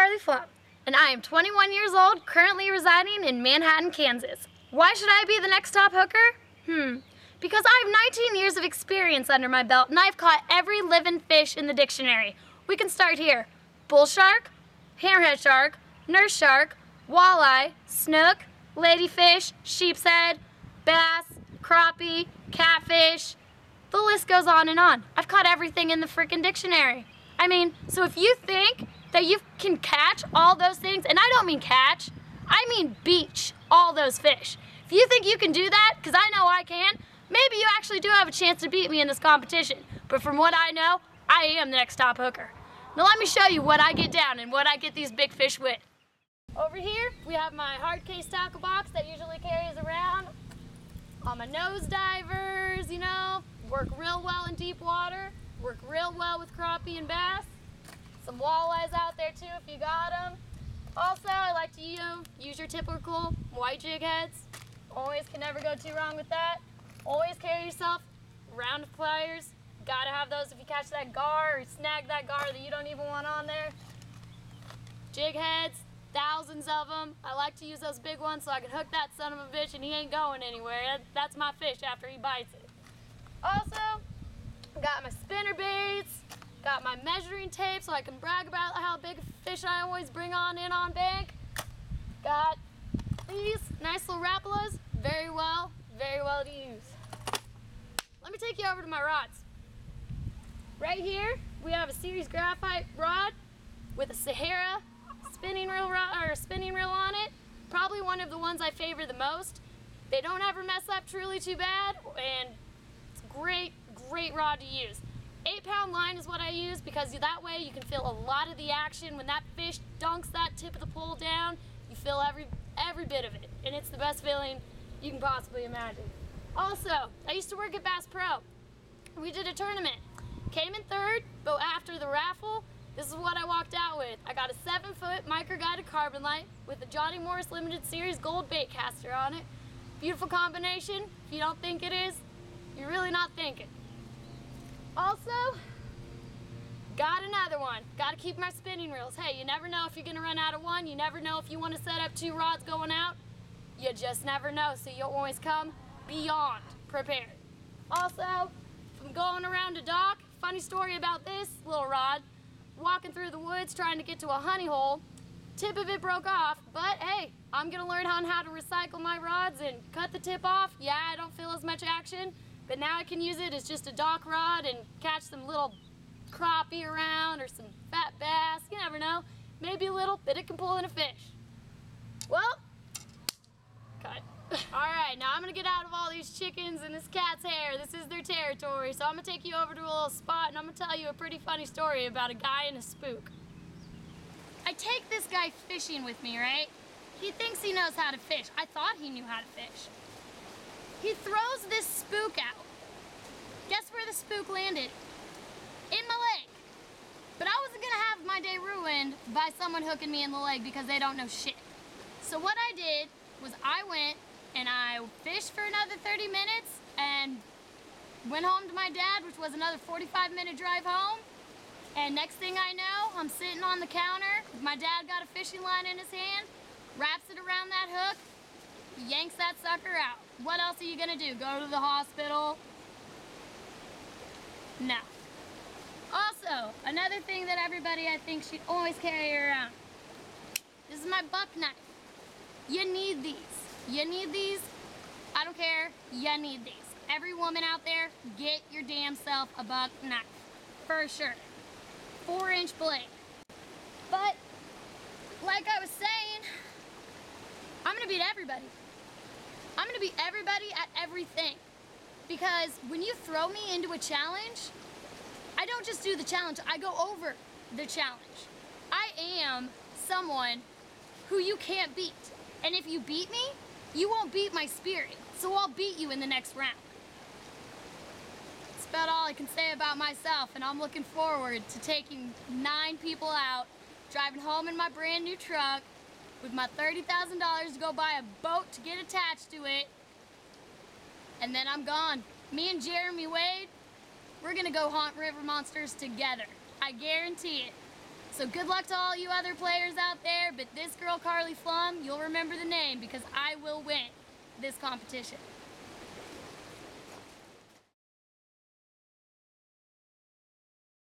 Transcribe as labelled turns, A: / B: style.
A: Karlie Pflumm, and I am 21 years old, currently residing in Manhattan, Kansas. Why should I be the next top hooker? Because I have 19 years of experience under my belt, and I've caught every living fish in the dictionary. We can start here. Bull shark, hammerhead shark, nurse shark, walleye, snook, ladyfish, sheep's head, bass, crappie, catfish. The list goes on and on. I've caught everything in the frickin' dictionary. I mean, so if you think that you can catch all those things, and I don't mean catch, I mean beach all those fish. If you think you can do that, because I know I can, maybe you actually do have a chance to beat me in this competition. But from what I know, I am the next top hooker. Now let me show you what I get down and what I get these big fish with. Over here, we have my hard case tackle box that usually carries around. All my nose divers, you know, work real well in deep water, work real well with crappie and bass. Some walleyes out there too if you got them. Also, I like to use your typical white jig heads. Always can never go too wrong with that. Always carry yourself a round of pliers. Gotta have those if you catch that gar or snag that gar that you don't even want on there. Jig heads, thousands of them. I like to use those big ones so I can hook that son of a bitch and he ain't going anywhere. That's my fish after he bites it. Also, got my spinner baits, got my measuring tape so I can brag about how big a fish I always bring on in on bank. Got these nice little Rapalas, very well to use. Let me take you over to my rods. Right here, we have a series graphite rod with a Sahara spinning reel on it. Probably one of the ones I favor the most. They don't ever mess up truly too bad, and it's great rod to use. 8-pound line is what I use because that way you can feel a lot of the action. When that fish dunks that tip of the pole down, you feel every bit of it, and it's the best feeling you can possibly imagine. Also, I used to work at Bass Pro. We did a tournament. Came in third, but after the raffle, this is what I walked out with. I got a 7-foot micro-guided carbon light with a Johnny Morris Limited Series gold bait caster on it. Beautiful combination. If you don't think it is, you're really not thinking. Also, got another one. Got to keep my spinning reels. Hey, you never know if you're going to run out of one. You never know if you want to set up 2 rods going out. You just never know, so you'll always come beyond prepared. Also, if I'm going around a dock, funny story about this little rod. Walking through the woods trying to get to a honey hole. Tip of it broke off, but hey, I'm gonna learn on how to recycle my rods and cut the tip off. Yeah, I don't feel as much action, but now I can use it as just a dock rod and catch some little crappie around or some fat bass. You never know. Maybe a little, but it can pull in a fish. Well, cut. All right, now I'm gonna get out of all these chickens and this cat's hair. This is their territory, so I'm gonna take you over to a little spot and I'm gonna tell you a pretty funny story about a guy and a spook. I take this guy fishing with me, right? He thinks he knows how to fish. I thought he knew how to fish. He throws this spook out. Guess where the spook landed? In my leg. But I wasn't gonna have my day ruined by someone hooking me in the leg because they don't know shit. So what I did was I went and I fished for another 30 minutes and went home to my dad, which was another 45-minute drive home. And next thing I know, I'm sitting on the counter. My dad got a fishing line in his hand, wraps it around that hook, yanks that sucker out. What else are you gonna do? Go to the hospital? No. Also, another thing that everybody I think should always carry around. This is my buck knife. You need these. You need these. I don't care. You need these. Every woman out there, get your damn self a buck knife. For sure. 4-inch blade. But, like I was saying, I'm gonna beat everybody. I'm gonna beat everybody at everything. Because when you throw me into a challenge, I don't just do the challenge, I go over the challenge. I am someone who you can't beat. And if you beat me, you won't beat my spirit. So I'll beat you in the next round. That's about all I can say about myself, and I'm looking forward to taking 9 people out, driving home in my brand new truck with my $30,000 to go buy a boat to get attached to it, and then I'm gone. Me and Jeremy Wade, we're gonna go haunt river monsters together. I guarantee it. So good luck to all you other players out there, but this girl, Karlie Pflumm, you'll remember the name because I will win this competition.